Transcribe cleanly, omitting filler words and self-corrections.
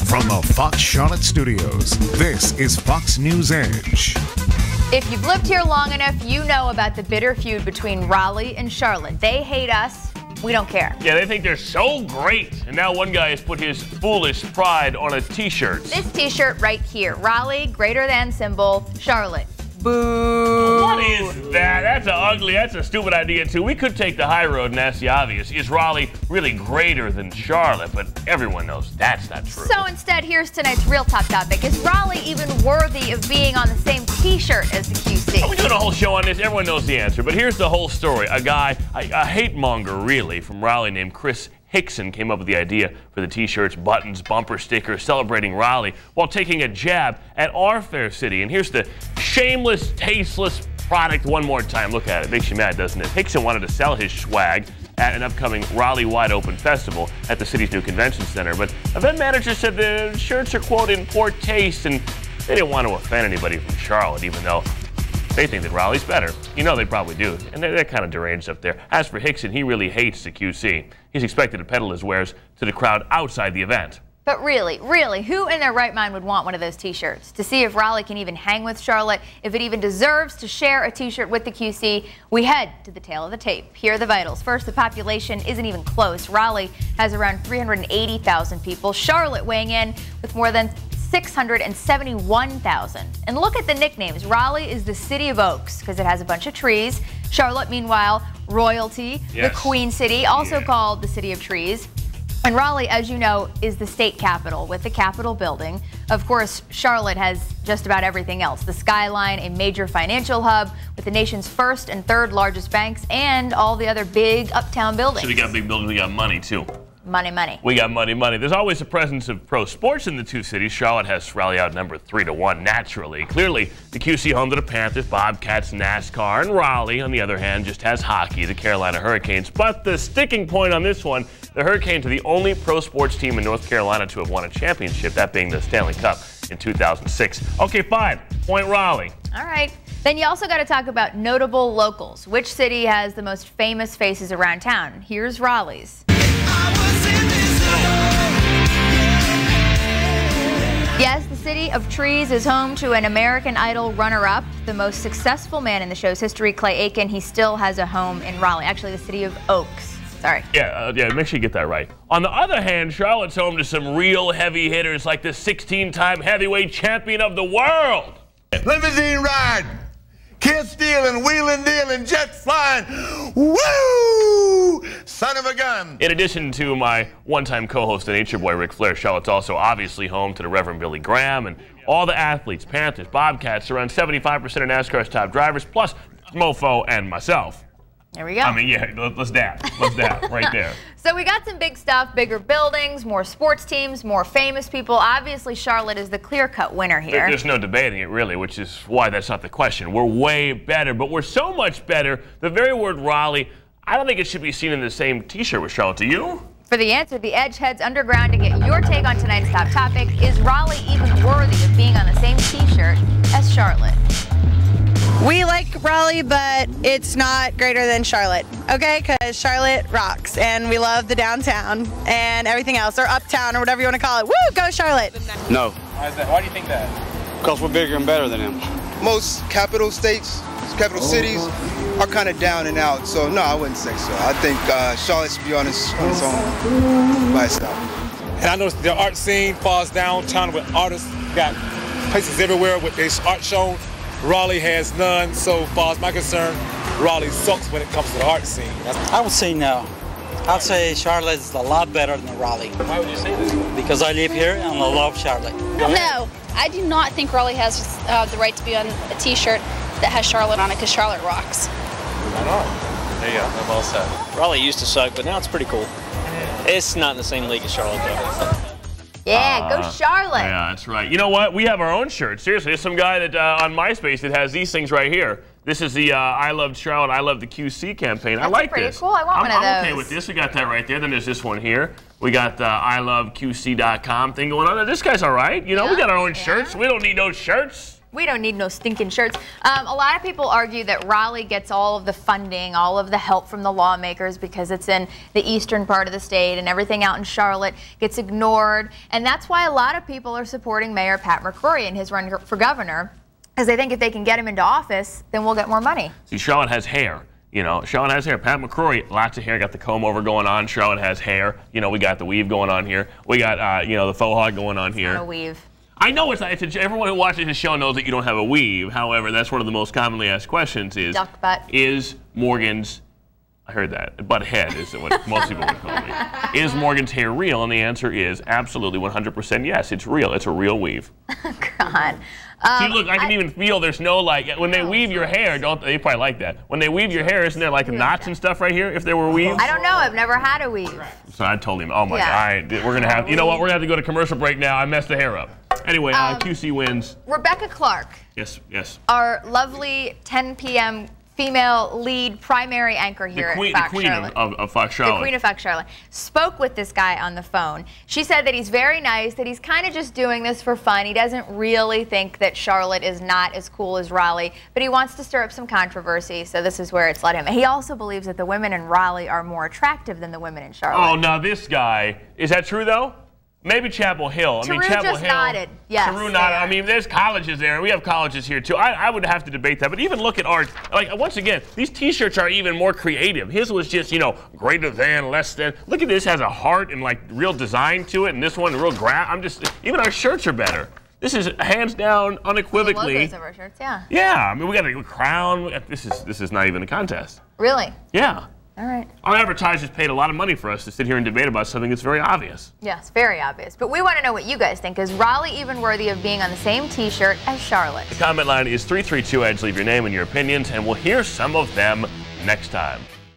From the Fox Charlotte studios, this is Fox News Edge. If you've lived here long enough, you know about the bitter feud between Raleigh and Charlotte. They hate us. We don't care. Yeah, they think they're so great. And now one guy has put his foolish pride on a t-shirt. This t-shirt right here. Raleigh, greater than symbol. Charlotte, boo. What is that? That's a stupid idea, too. We could take the high road and ask the obvious. Is Raleigh really greater than Charlotte? But everyone knows that's not true. So instead, here's tonight's real top topic. Is Raleigh even worthy of being on the same t-shirt as the QC? Are we doing a whole show on this? Everyone knows the answer. But here's the whole story. A guy, a hate monger, really, from Raleigh named Chris Hickson came up with the idea for the t-shirts, buttons, bumper stickers celebrating Raleigh while taking a jab at our fair city. And here's the shameless, tasteless product one more time. Look at it. Makes you mad, doesn't it? Hickson wanted to sell his swag at an upcoming Raleigh Wide Open Festival at the city's new convention center. But event manager said the shirts are, quote, in poor taste, and they didn't want to offend anybody from Charlotte, even though they think that Raleigh's better. You know they probably do, and they're kind of deranged up there. As for Hickson, he really hates the QC. He's expected to peddle his wares to the crowd outside the event. But really, who in their right mind would want one of those t-shirts? To see if Raleigh can even hang with Charlotte, if it even deserves to share a t-shirt with the QC, we head to the tail of the tape. Here are the vitals. First, the population isn't even close. Raleigh has around 380,000 people. Charlotte weighing in with more than 671,000. And look at the nicknames. Raleigh is the city of oaks because it has a bunch of trees. Charlotte, meanwhile, royalty, yes. The Queen City, also called the City of Trees. And Raleigh, as you know, is the state capital with the Capitol building. Of course, Charlotte has just about everything else. The skyline, a major financial hub with the nation's first and third largest banks, and all the other big uptown buildings. So we got big buildings, we got money too. Money. We got money. There's always a presence of pro sports in the two cities. Charlotte has Raleigh outnumbered 3-1 naturally. Clearly, the QC home to the Panthers, Bobcats, NASCAR, and Raleigh, on the other hand, just has hockey, the Carolina Hurricanes. But the sticking point on this one, the Hurricanes are the only pro sports team in North Carolina to have won a championship, that being the Stanley Cup in 2006. Okay, fine. Point Raleigh. All right. Then you also got to talk about notable locals. Which city has the most famous faces around town? Here's Raleigh's. Yes, the City of Trees is home to an American Idol runner-up, the most successful man in the show's history, Clay Aiken. He still has a home in Raleigh, actually the City of Oaks. Sorry. Yeah, make sure you get that right. On the other hand, Charlotte's home to some real heavy hitters like the 16-time heavyweight champion of the world. Limousine ride, kid stealing, wheeling, dealing, jet flying, woo! Son of a gun. In addition to my one-time co-host and Nature Boy Ric Flair, Charlotte's also obviously home to the Reverend Billy Graham and all the athletes, Panthers, Bobcats, around 75% of NASCAR's top drivers, plus MoFo and myself. There we go. I mean, yeah, let's dab. Let's dab right there. So we got some big stuff, bigger buildings, more sports teams, more famous people. Obviously, Charlotte is the clear-cut winner here. There's no debating it, really, which is why that's not the question. We're way better, but we're so much better. The very word Raleigh, I don't think it should be seen in the same t-shirt with Charlotte. Do you? For the answer, the Edge heads underground to get your take on tonight's top topic. Is Raleigh even worthy of being on the same t-shirt as Charlotte? We like Raleigh, but it's not greater than Charlotte, okay? Because Charlotte rocks, and we love the downtown and everything else, or uptown, or whatever you want to call it. Woo, go Charlotte! No. Why is that? Why do you think that? Because we're bigger and better than them. Most capital states, capital cities, are kind of down and out, so no, I wouldn't say so. I think Charlotte should be on its own by itself. And I noticed the art scene falls downtown with artists, got places everywhere with their art shown. Raleigh has none, so far as my concern, Raleigh sucks when it comes to the art scene. I would say no. I'd say Charlotte is a lot better than Raleigh. Why would you say that? Because I live here and I love Charlotte. No, I do not think Raleigh has the right to be on a t-shirt that has Charlotte on it because Charlotte rocks. Right on. There you go, I'm all set. Raleigh used to suck, but now it's pretty cool. It's not in the same league as Charlotte, though. Yeah, go Charlotte. Yeah, that's right. You know what? We have our own shirt. Seriously, there's some guy that on MySpace that has these things right here. This is the I Love Charlotte, I Love the QC campaign. That's I like pretty this. Cool. I want one of those. I'm okay with this. We got that right there. Then there's this one here. We got the ILoveQC.com thing going on. This guy's all right. You know, we got our own shirts. We don't need those shirts. We don't need no stinking shirts. A lot of people argue that Raleigh gets all of the funding, all of the help from the lawmakers because it's in the eastern part of the state, and everything out in Charlotte gets ignored. And that's why a lot of people are supporting Mayor Pat McCrory in his run for governor, because they think if they can get him into office, then we'll get more money. See, Charlotte has hair. You know, Charlotte has hair. Pat McCrory, lots of hair. Got the comb over going on. Charlotte has hair. You know, we got the weave going on here. We got, you know, the faux hawk going on here. Not a weave. I know it's everyone who watches his show knows that you don't have a weave. However, that's one of the most commonly asked questions is, duck butt. Is Morgan's, I heard that, butt head is what most people would call me. Is Morgan's hair real? And the answer is absolutely 100% yes. It's real. It's a real weave. God. See, look, I can even feel there's no, like, when they weave your hair, don't they probably like that. When they weave your hair, isn't there like knots and stuff right here if there were weaves? I don't know. I've never had a weave. So I told him, oh my God, we're going to have, you know what, we're going to have to go to commercial break now. I messed the hair up. Anyway, QC wins. Rebecca Clark. Yes, yes. Our lovely 10 p.m. female lead primary anchor here at Fox Charlotte. Of Fox Charlotte. The queen of Fox Charlotte. Spoke with this guy on the phone. She said that he's very nice, that he's kind of just doing this for fun. He doesn't really think that Charlotte is not as cool as Raleigh, but he wants to stir up some controversy, so this is where it's led him. He also believes that the women in Raleigh are more attractive than the women in Charlotte. Oh, now this guy, is that true though? Maybe Chapel Hill. I mean, Chapel Hill. Nodded. Yes, Taru nodded. I mean, there's colleges there. We have colleges here too. I would have to debate that. But even look at art. Like, once again, these T-shirts are even more creative. His was just, you know, greater than, less than. Look at this, has a heart and like real design to it, and this one real even our shirts are better. This is hands down, unequivocally. The logos of our shirts, yeah. Yeah, I mean, we got a crown. This is not even a contest. Really? Yeah. All right. Our advertisers paid a lot of money for us to sit here and debate about something that's very obvious. Yes, very obvious. But we want to know what you guys think. Is Raleigh even worthy of being on the same T-shirt as Charlotte? The comment line is 332-EDGE. Leave your name and your opinions, and we'll hear some of them next time.